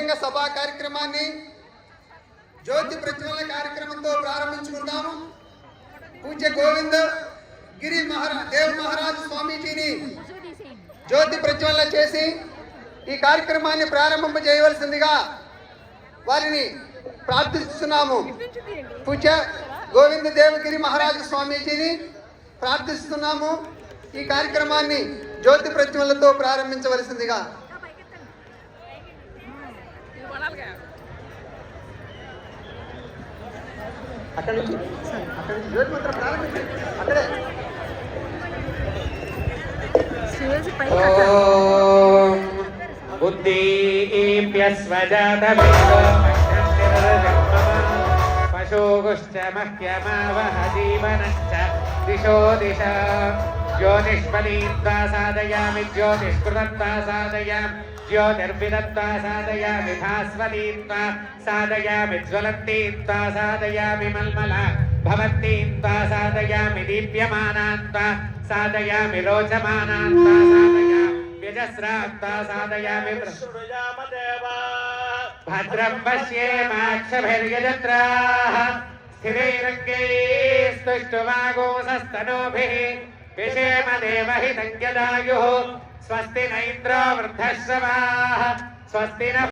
బహిరంగ సభా కార్యక్రమాన్ని జ్యోతి ప్రజ్వలన కార్యక్రమంతో ప్రారంభించుకుందాము. పూజ్య గోవింద గిరి దేవ్ మహారాజ్ స్వామీజీని జ్యోతి ప్రజ్వలన చేసి ఈ కార్యక్రమాన్ని ప్రారంభింపజేయవలసిందిగా వారిని ప్రార్థిస్తున్నాము. పూజ్య గోవింద దేవగిరి మహారాజు స్వామీజీని ప్రార్థిస్తున్నాము. ఈ కార్యక్రమాన్ని జ్యోతి ప్రజ్వలనతో ప్రారంభించవలసిందిగా. అక్కడి నుంచి జ్యోతి మంత్రం ప్రారంభించండి. అక్కడే పశోగుశ్చ మహ్యమావహ జీవనశ్చ దిశో దిశ ज्योतिष्पदीत्वा साधयामि ज्योतिष्कृतत्वा साधयामि ज्योतिर्विदत्वा साधयामि भास्वतीत्वा साधयामि ज्वलन्तीत्वा साधयामि मल्मला भवन्तीत्वा साधयामि दीप्यमानात्वा साधयामि रोचमानात्वा साधयामि व्यजस्रात्वा साधयामि भद्रं पश्येमाक्षभिर्यजत्राः स्थिरैरङ्गैस्तुष्टुवागोसस्तनूभिः विषेम देवहितं यदायुः स्वस्ति न इन्द्रो वृद्धश्रवाः स्वस्ति न